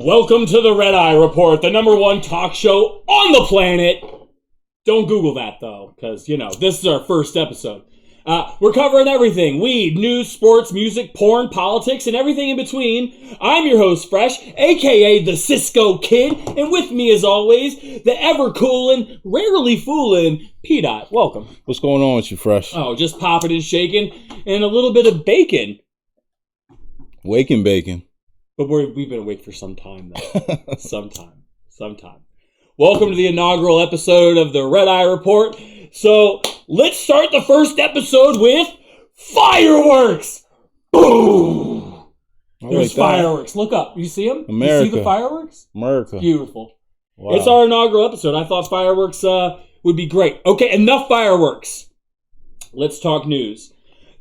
Welcome to the Red Eye Report, the #1 talk show on the planet. Don't Google that, though, because, this is our first episode. We're covering everything. Weed, news, sports, music, porn, politics, and everything in between. I'm your host, Fresh, a.k.a. the Cisco Kid, and with me, as always, the ever-coolin', rarely foolin' Pdot. Welcome. What's going on with you, Fresh? Oh, just popping and shaking, and a little bit of bacon. Waking bacon. But we've been awake for some time, though. Sometime. Welcome to the inaugural episode of the Red Eye Report. So, let's start the first episode with fireworks! Boom! There's fireworks. Look up. You see them? America. You see the fireworks? America. Beautiful. Wow. It's our inaugural episode. I thought fireworks would be great. Okay, enough fireworks. Let's talk news.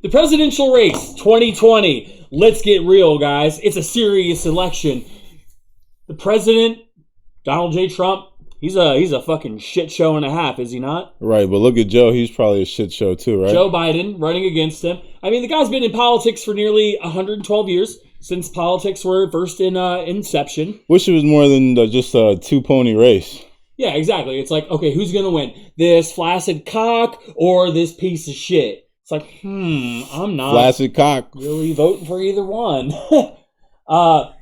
The presidential race, 2020. Let's get real, guys. It's a serious election. The president, Donald J. Trump, he's a fucking shit show and a half, is he not? Right, but look at Joe. He's probably a shit show too, right? Joe Biden running against him. I mean, the guy's been in politics for nearly 112 years, since politics were first in inception. Wish it was more than just a two-pony race. Yeah, exactly. It's like, okay, who's going to win? This flaccid cock or this piece of shit? It's like, I'm not flaccid cock. Really voting for either one. But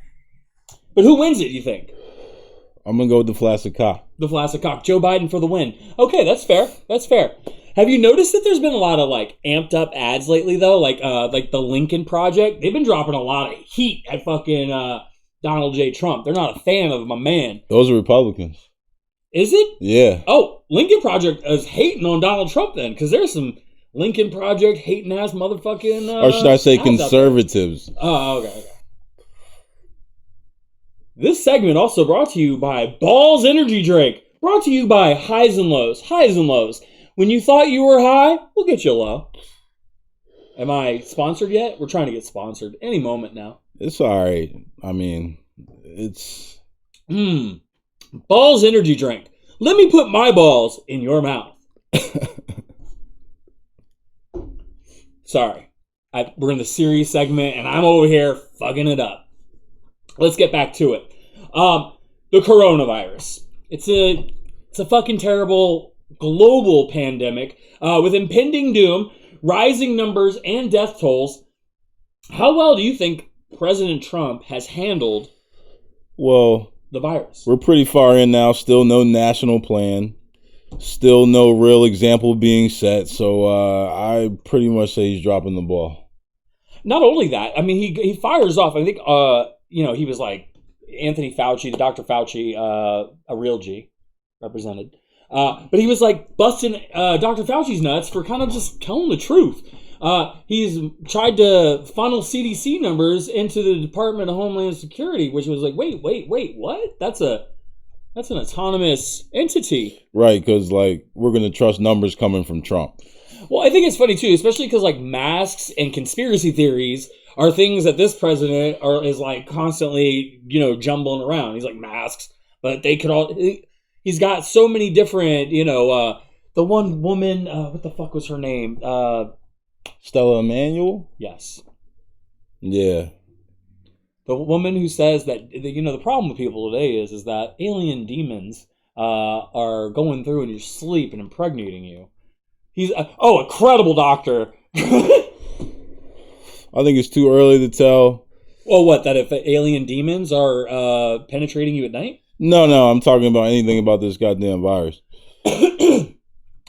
who wins it, you think? I'm going to go with the flaccid cock. The flaccid cock. Joe Biden for the win. Okay, that's fair. Have you noticed that there's been a lot of, amped up ads lately, though? Like the Lincoln Project? They've been dropping a lot of heat at fucking Donald J. Trump. They're not a fan of my man. Those are Republicans. Is it? Yeah. Oh, Lincoln Project is hating on Donald Trump then, because there's some Lincoln Project hating ass motherfucking or should I say conservatives? Oh, okay. This segment also brought to you by Balls Energy Drink. Brought to you by Highs and Lows. Highs and Lows. When you thought you were high, we'll get you low. Am I sponsored yet? We're trying to get sponsored any moment now. It's all right. I mean, it's... Balls Energy Drink. Let me put my balls in your mouth. Sorry. We're in the serious segment, and I'm over here fucking it up. Let's get back to it. The coronavirus. It's a fucking terrible global pandemic with impending doom, rising numbers, and death tolls. How well do you think President Trump has handled the virus? We're pretty far in now. Still no national plan. Still no real example being set. So I pretty much say he's dropping the ball. Not only that, I mean, he fires off. I think, he was like Anthony Fauci, the Dr. Fauci, a real G, represented. But he was like busting Dr. Fauci's nuts for kind of just telling the truth. He's tried to funnel CDC numbers into the Department of Homeland Security, which was like, wait, what? That's an autonomous entity. Right, because we're going to trust numbers coming from Trump. Well, I think it's funny too, especially because masks and conspiracy theories are things that this president is constantly, jumbling around. He's like, masks, but they could all... He's got so many different, the one woman, what the fuck was her name? Stella Emanuel? Yes. Yeah. The woman who says that, the problem with people today is that alien demons are going through in your sleep and impregnating you. He's, a credible doctor. I think it's too early to tell. Well, what, that if alien demons are penetrating you at night? No, I'm talking about anything about this goddamn virus.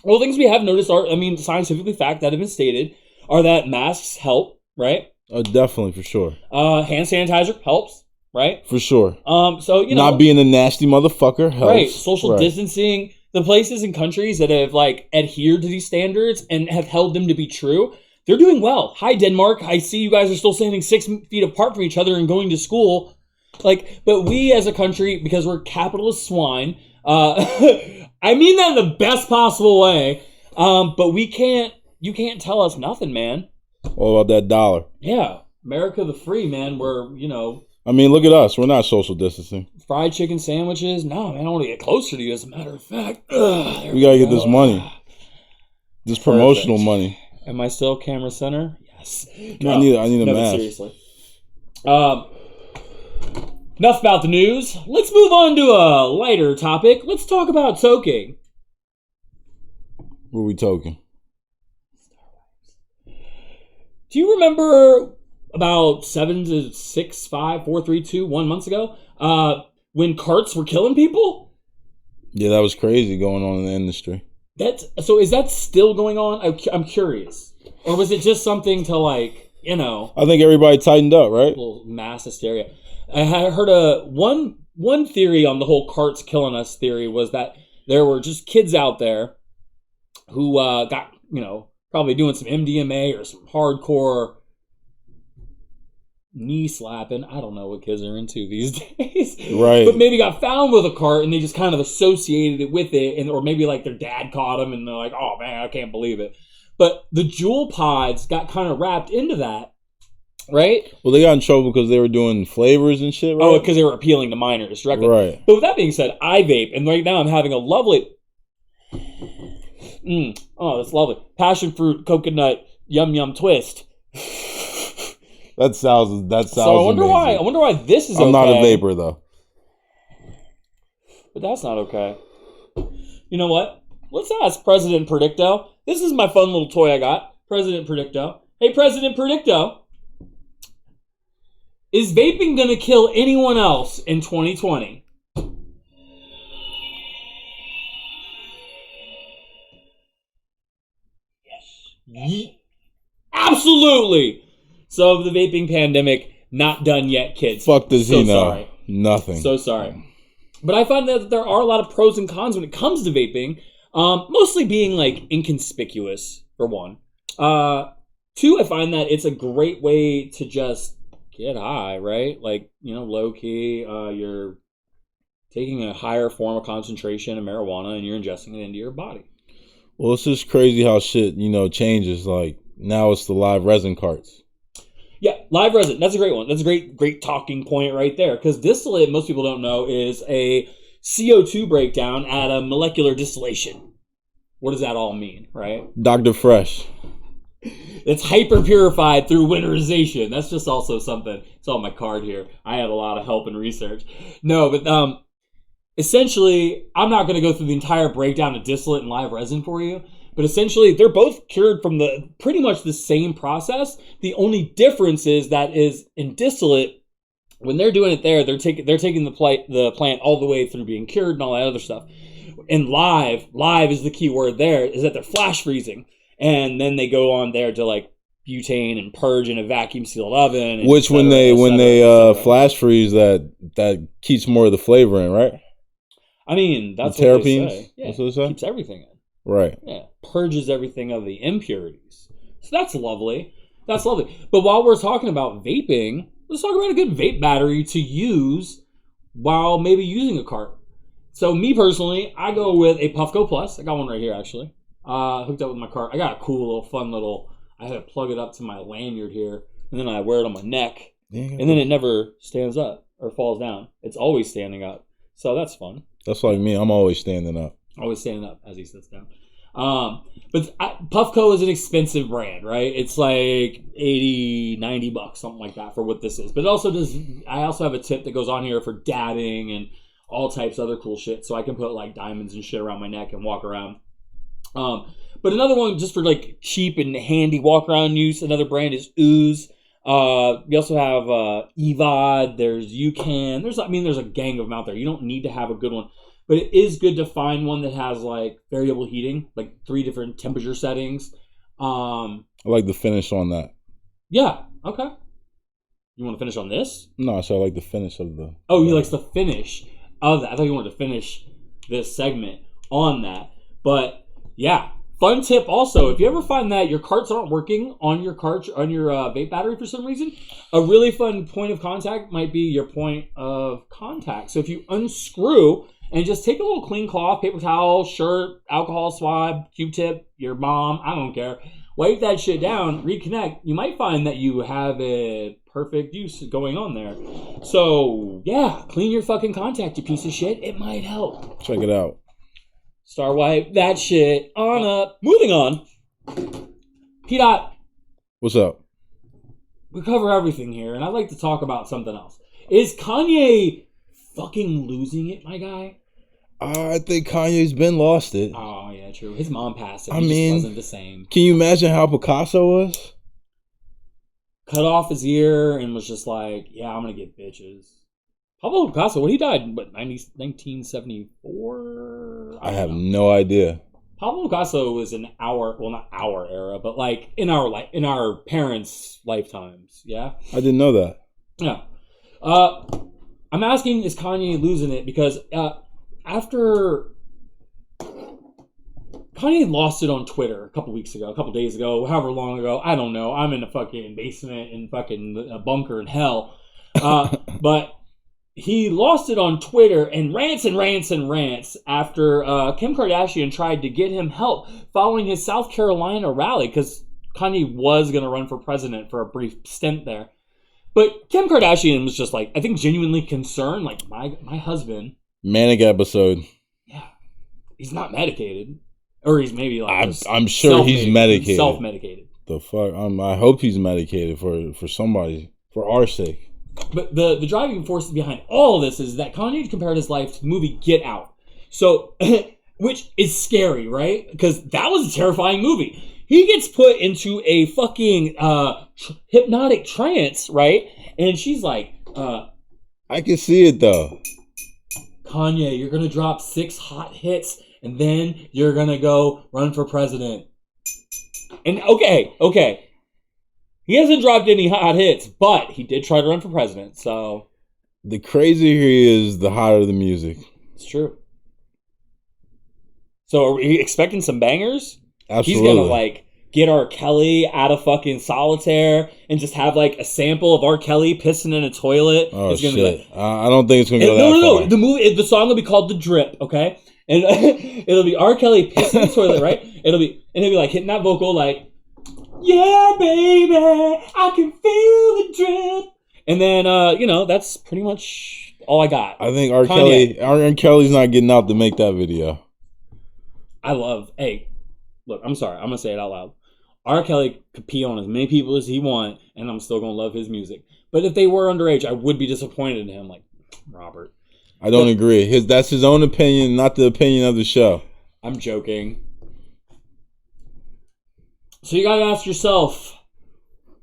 Well, things we have noticed are, scientifically fact that have been stated, are that masks help, right? Definitely, for sure. Hand sanitizer helps, right? For sure. So, not being a nasty motherfucker helps. Right, social distancing. The places and countries that have, adhered to these standards and have held them to be true, they're doing well. Hi, Denmark. I see you guys are still standing 6 feet apart from each other and going to school. But we as a country, because we're capitalist swine, I mean that in the best possible way, but you can't tell us nothing, man. All about that dollar. Yeah. America the free, man. We're, look at us. We're not social distancing. Fried chicken sandwiches. No, man, I want to get closer to you, as a matter of fact. We got to get this money. This promotional money. Am I still camera center? Yes. No, I need a mask. Seriously. Enough about the news. Let's move on to a lighter topic. Let's talk about toking. What are we toking? Do you remember about 7 to 6, 5, 4, 3, 2, 1 months ago when carts were killing people? Yeah, that was crazy going on in the industry. So is that still going on? I'm curious. Or was it just something to like, you know... I think everybody tightened up, right? A little mass hysteria. I had heard one theory on the whole carts killing us theory was that there were just kids out there who got, you know, probably doing some MDMA or some hardcore knee slapping. I don't know what kids are into these days. Right. But maybe got found with a cart and they just kind of associated it with it. Or maybe like their dad caught them and they're like, oh man, I can't believe it. But the Juul pods got kind of wrapped into that. Right? Well, they got in trouble because they were doing flavors and shit, right? Oh, because they were appealing to minors directly. Right. But with that being said, I vape, and right now I'm having a lovely... Oh, that's lovely. Passion fruit, coconut, yum twist. That sounds So I wonder amazing. I wonder why this is I'm okay. not a vapor, though. But that's not okay. You know what? Let's ask President Perdicto. This is my fun little toy I got. President Perdicto. Hey, President Perdicto. Is vaping going to kill anyone else in 2020? Yes. Absolutely. So the vaping pandemic, not done yet, kids. Fuck does he know? Sorry. Nothing. So sorry. But I find that there are a lot of pros and cons when it comes to vaping. Mostly being like inconspicuous, for one. Two, I find that it's a great way to just get high, right? Like, you know, low key, you're taking a higher form of concentration of marijuana and you're ingesting it into your body. Well, it's just crazy how shit, you know, changes. Like, now it's the live resin carts. Yeah, live resin. That's a great one. That's a great talking point right there. Because distillate, most people don't know, is a CO2 breakdown at a molecular distillation. What does that all mean, right? Dr. Fresh. It's hyper purified through winterization. That's just also something. It's on my card here. I had a lot of help in research. No, but essentially, I'm not going to go through the entire breakdown of distillate and live resin for you. But essentially, they're both cured from the pretty much the same process. The only difference is that is in distillate, when they're doing it there, they're taking the plant all the way through being cured and all that other stuff. And live is the key word there, is that they're flash freezing. And then they go on there to like butane and purge in a vacuum sealed oven. Which when they flash freeze, that keeps more of the flavor in, right? I mean, that's the what they terpenes. say. Yeah, that's what they say? keeps everything in. Right. Yeah, purges everything of the impurities. So that's lovely. That's lovely. But while we're talking about vaping, let's talk about a good vape battery to use while maybe using a cart. So me personally, I go with a Puffco Plus. I got one right here actually. Hooked up with my cart. I got a cool little I had to plug it up to my lanyard here, and then I wear it on my neck, and then it never stands up or falls down. It's always standing up. So that's fun. That's like me. I'm always standing up. Always standing up as he sits down. But Puffco is an expensive brand, right? It's like $80, $90, something like that for what this is. But it also I also have a tip that goes on here for dabbing and all types of other cool shit. So I can put like diamonds and shit around my neck and walk around. But another one just for like cheap and handy walk around use, another brand is Ooze. We also have EVOD, there's UCAN. There's a gang of them out there. You don't need to have a good one. But it is good to find one that has like variable heating, like 3 different temperature settings. I like the finish on that. Yeah, okay. You want to finish on this? No, so I like the finish of the... Oh, he likes the finish of that. I thought you wanted to finish this segment on that. But yeah, fun tip also, if you ever find that your carts aren't working on your vape battery for some reason, a really fun point of contact might be your point of contact. So if you unscrew and just take a little clean cloth, paper towel, shirt, alcohol swab, Q-tip, your mom, I don't care, wipe that shit down, reconnect, you might find that you have a perfect use going on there. So yeah, clean your fucking contact, you piece of shit. It might help. Check it out. Star wipe that shit on up. Moving on. Pdot. What's up? We cover everything here, and I'd like to talk about something else. Is Kanye fucking losing it, my guy? I think Kanye's been lost it. Oh, yeah, true. His mom passed it. I He mean, just wasn't the same. Can you imagine how Picasso was? Cut off his ear and was just like, yeah, I'm going to get bitches. Pablo Picasso, he died in, 1974? I have no idea. Pablo Picasso was in not our era, but like in our parents' lifetimes, yeah? I didn't know that. Yeah. I'm asking, is Kanye losing it? Because after Kanye lost it on Twitter a couple days ago, however long ago, I don't know. I'm in a fucking basement in fucking a bunker in hell. But he lost it on Twitter and rants after Kim Kardashian tried to get him help following his South Carolina rally, because Kanye was going to run for president for a brief stint there. But Kim Kardashian was just like, I think, genuinely concerned. Like, my husband. Manic episode. Yeah. He's not medicated. Or he's maybe like. I'm sure he's medicated. Self-medicated. The fuck? I hope he's medicated for somebody, for our sake. But the driving force behind all of this is that Kanye compared his life to the movie Get Out. So, which is scary, right? Because that was a terrifying movie. He gets put into a fucking hypnotic trance, right? And she's like, I can see it though. Kanye, you're gonna drop 6 hot hits, and then you're gonna go run for president. And okay. He hasn't dropped any hot hits, but he did try to run for president, so. The crazier he is, the hotter the music. It's true. So are we expecting some bangers? Absolutely. He's gonna like get R. Kelly out of fucking solitaire and just have like a sample of R. Kelly pissing in a toilet. Oh, it's gonna shit. Be like, I don't think it's gonna go that far. No. The song will be called The Drip, okay? And it'll be R. Kelly pissing in the toilet, right? He'll be like hitting that vocal like, yeah, baby, I can feel the drip. And then, that's pretty much all I got. I think R. Kelly's not getting out to make that video. Hey, look, I'm sorry. I'm going to say it out loud. R. Kelly could pee on as many people as he wants, and I'm still going to love his music. But if they were underage, I would be disappointed in him, like Robert. I don't agree. That's his own opinion, not the opinion of the show. I'm joking. So you got to ask yourself...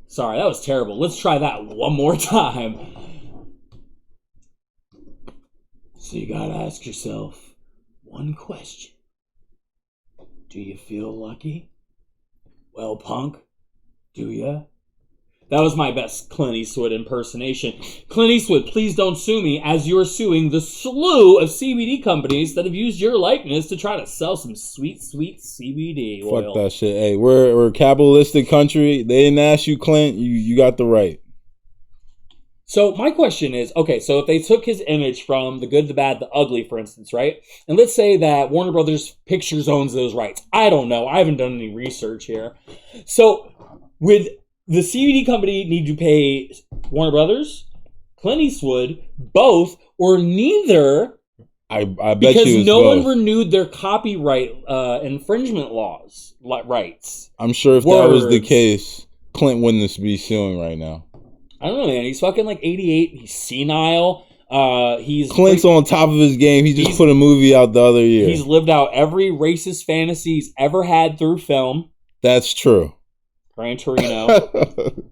Sorry, that was terrible. Let's try that one more time. So you got to ask yourself one question. Do you feel lucky? Well, punk, do ya? That was my best Clint Eastwood impersonation. Clint Eastwood, please don't sue me, as you're suing the slew of CBD companies that have used your likeness to try to sell some sweet, sweet CBD oil. Fuck that shit. Hey, we're a capitalistic country. They didn't ask you, Clint. You got the right. So my question is, okay, so if they took his image from The Good, the Bad, the Ugly, for instance, right? And let's say that Warner Brothers Pictures owns those rights. I don't know. I haven't done any research here. So would the CBD company need to pay Warner Brothers, Clint Eastwood, both, or neither? I bet because you no both. one renewed their copyright infringement rights. I'm sure if that was the case, Clint wouldn't be suing right now. I don't know, man. He's fucking like 88. He's senile. Clint's on top of his game. He just put a movie out the other year. He's lived out every racist fantasy he's ever had through film. That's true. Gran Torino.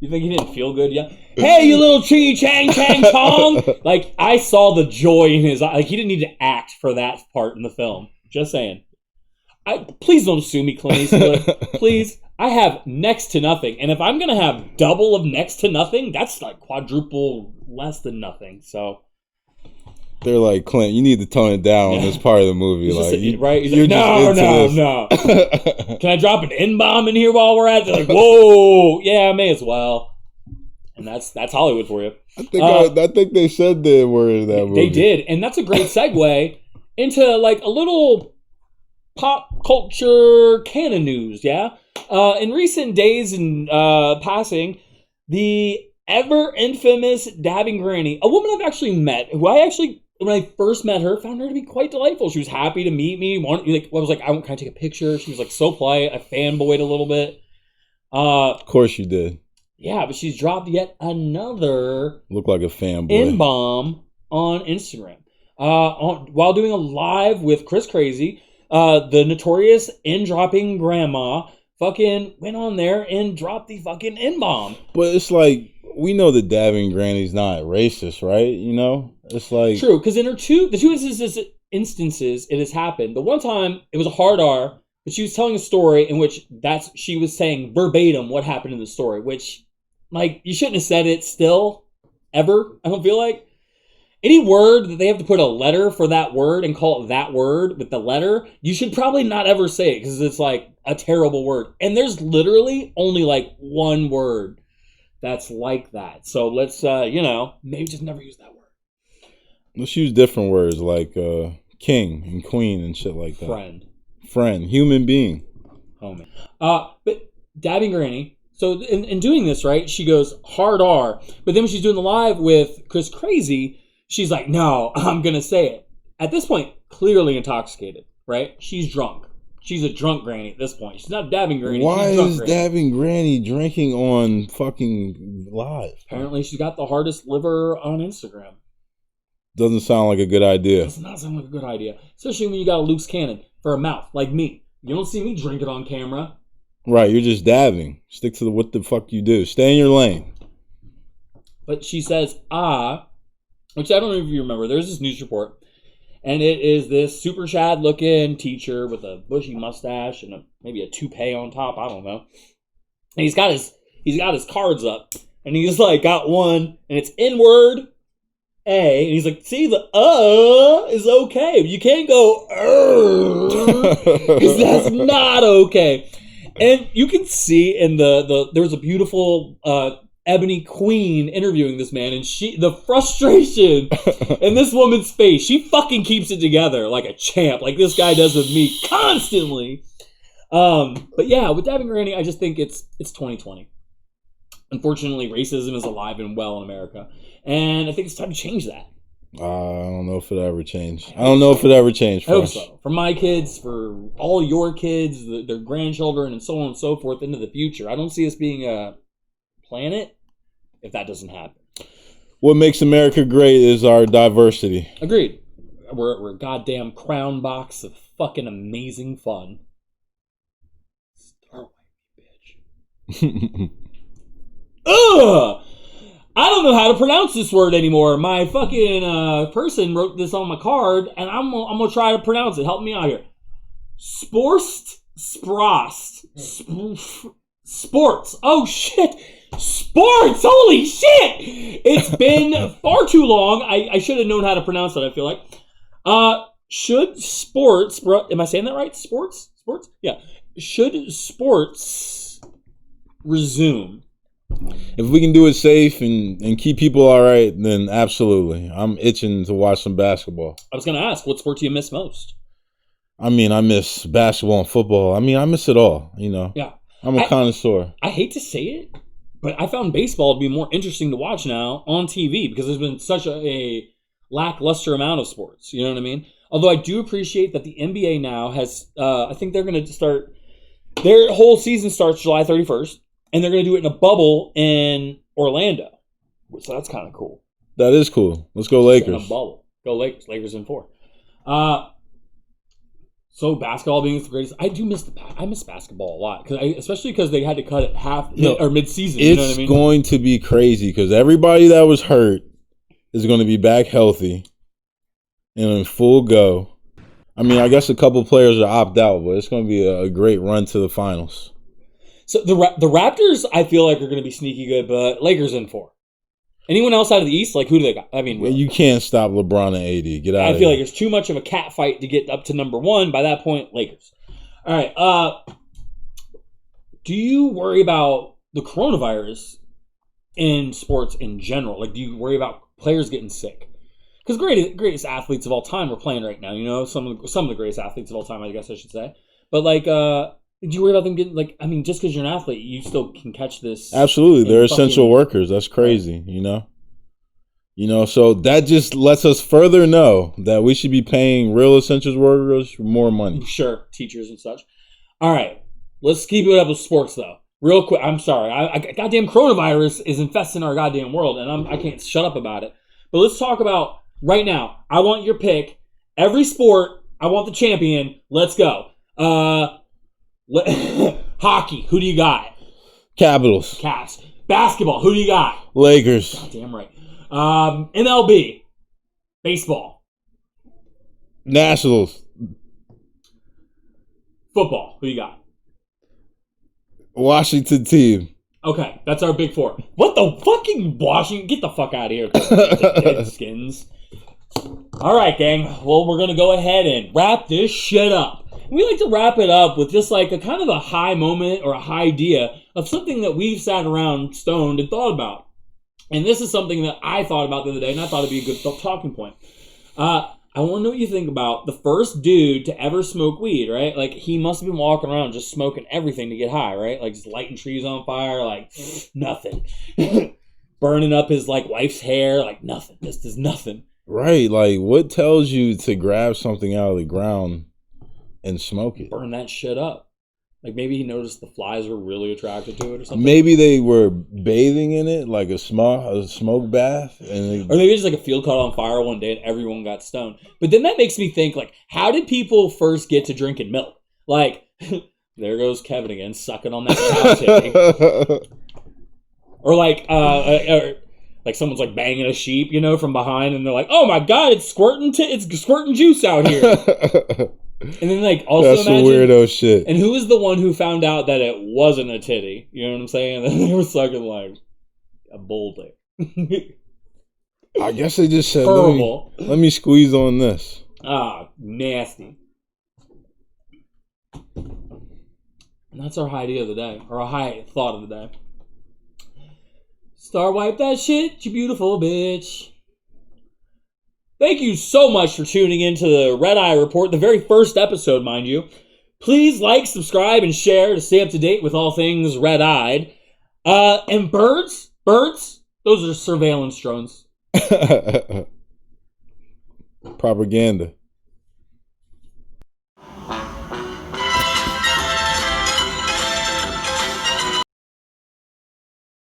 You think he didn't feel good? Yeah. Hey, you little ching chang chang chong. Like, I saw the joy in his eye. Like, he didn't need to act for that part in the film. Just saying. Please don't sue me, Clint Eastwood. Please. I have next to nothing. And if I'm going to have double of next to nothing, that's like quadruple less than nothing. So they're like, Clint, you need to tone it down on this part of the movie. He's like, right? He's like, no. Can I drop an N-bomb in here while we're at it? They're like, whoa. Yeah, I may as well. And that's Hollywood for you. I think they said the word in that movie. They did. And that's a great segue into like a little pop culture canon news, yeah? In recent days and passing, the ever infamous dabbing granny, a woman I've actually met, who when I first met her, found her to be quite delightful. She was happy to meet me. I was like, can I take a picture? She was like so polite. I fanboyed a little bit. Of course you did. Yeah, but she's dropped yet another Look like a fanboy. N-bomb on Instagram. While doing a live with Chris Crazy, the notorious N-dropping grandma fucking went on there and dropped the fucking N-bomb. But it's like, we know the dabbing granny's not racist, right? You know? It's like... True, because in the two instances it has happened. The one time, it was a hard R, but she was telling a story in which she was saying verbatim what happened in the story, which, like, you shouldn't have said it still, ever, I don't feel like. Any word that they have to put a letter for that word and call it that word with the letter, you should probably not ever say it, because it's, like, a terrible word. And there's literally only, like, one word that's like that. So let's, maybe just never use that word. Let's use different words like king and queen and shit like that. Friend. Human being. Homie. But dabbing granny. So in doing this, right, she goes hard R. But then when she's doing the live with Chris Crazy, she's like, no, I'm going to say it. At this point, clearly intoxicated, right? She's drunk. She's a drunk granny at this point. She's not a dabbing granny. Why is granny. dabbing granny drinking on fucking live? Apparently she's got the hardest liver on Instagram. Doesn't sound like a good idea. Does not sound like a good idea. Especially when you got a loose cannon for a mouth, like me. You don't see me drink it on camera. Right, you're just dabbing. Stick to what the fuck you do. Stay in your lane. But she says, which I don't know if you remember. There's this news report. And it is this super shad looking teacher with a bushy mustache and maybe a toupee on top. I don't know. And he's got his cards up. And he's like got one, and it's N-word A. And he's like, see, the is okay. You can't go because that's not okay. And you can see in there was a beautiful Ebony Queen interviewing this man, and the frustration in this woman's face, she fucking keeps it together like a champ, like this guy does with me constantly. But yeah, with dabbing granny, I just think it's 2020. Unfortunately, racism is alive and well in America, and I think it's time to change that. I don't know if it ever changed. I don't know if it ever changed. I hope so. For my kids, for all your kids, their grandchildren, and so on and so forth into the future. I don't see us being a planet if that doesn't happen. What makes America great is our diversity. Agreed. We're a goddamn crown box of fucking amazing fun. Star bitch. Ugh! I don't know how to pronounce this word anymore. My fucking person wrote this on my card, and I'm gonna try to pronounce it. Help me out here. Sports. Oh shit! Sports! Holy shit! It's been far too long. I should have known how to pronounce it, I feel like. Should sports... Am I saying that right? Sports? Yeah. Should sports resume? If we can do it safe and keep people all right, then absolutely. I'm itching to watch some basketball. I was going to ask, what sport do you miss most? I mean, I miss basketball and football. I mean, I miss it all, you know. Yeah. I'm a connoisseur. I hate to say it, but I found baseball to be more interesting to watch now on TV because there's been such a lackluster amount of sports. You know what I mean? Although I do appreciate that the NBA now has, I think they're going to start, their whole season starts July 31st, and they're going to do it in a bubble in Orlando. So that's kind of cool. That is cool. Let's go Lakers. In a bubble. Go Lakers. Lakers in 4. So basketball being the greatest, I miss basketball a lot, especially because they had to cut it mid-season. You know what I mean? It's going to be crazy because everybody that was hurt is going to be back healthy and in full go. I mean, I guess a couple players are opt out, but it's going to be a great run to the finals. So the Raptors, I feel like, are going to be sneaky good, but Lakers in 4. Anyone else out of the East? Like, who do they got? I mean, you can't stop LeBron and AD. Get out of here. I feel like there's too much of a cat fight to get up to number 1. By that point, Lakers. All right. Do you worry about the coronavirus in sports in general? Like, do you worry about players getting sick? Because greatest athletes of all time are playing right now. You know, some of the greatest athletes of all time, I guess I should say. But like, do you worry about them getting like? I mean, just because you're an athlete, you still can catch this. Absolutely, they're essential workers. That's crazy. You know. So that just lets us further know that we should be paying real essential workers more money. Sure, teachers and such. All right, let's keep it up with sports though. real quick. I'm sorry. Goddamn coronavirus is infesting our goddamn world, and I can't shut up about it. But let's talk about right now. I want your pick. Every sport, I want the champion. Let's go. Hockey. Who do you got? Capitals. Caps. Basketball. Who do you got? Lakers. Goddamn right. MLB. Baseball. Nationals. Football. Who you got? Washington team. Okay, that's our big four. What the fucking Washington? Get the fuck out of here, Redskins. All right, gang. Well, we're gonna go ahead and wrap this shit up. We like to wrap it up with just like a kind of a high moment or a high idea of something that we've sat around stoned and thought about. And this is something that I thought about the other day, and I thought it'd be a good talking point. I want to know what you think about the first dude to ever smoke weed, right? Like, he must have been walking around just smoking everything to get high, right? Like, just lighting trees on fire, like, nothing. Burning up his, like, wife's hair, like, nothing. This is nothing. Right, like, what tells you to grab something out of the ground and smoke it? Burn that shit up. Like, maybe he noticed the flies were really attracted to it or something. Maybe they were bathing in it, like a smoke bath. Or maybe just like a field caught on fire one day and everyone got stoned. But then that makes me think, like, how did people first get to drinking milk? Like, there goes Kevin again, sucking on that cow titty. Or like, like someone's like banging a sheep, you know, from behind, and they're like, "Oh my god, it's squirting juice out here." And then, like, also that's imagine, some weirdo shit. And who was the one who found out that it wasn't a titty? You know what I'm saying? And they were sucking like a bull dick. I guess they just said, let me squeeze on this. Ah, nasty. And that's our high idea of the day, or a high thought of the day. Star wipe that shit, you beautiful bitch. Thank you so much for tuning in to the Red Eye Report, the very first episode, mind you. Please like, subscribe, and share to stay up to date with all things red-eyed. And birds, those are surveillance drones. Propaganda.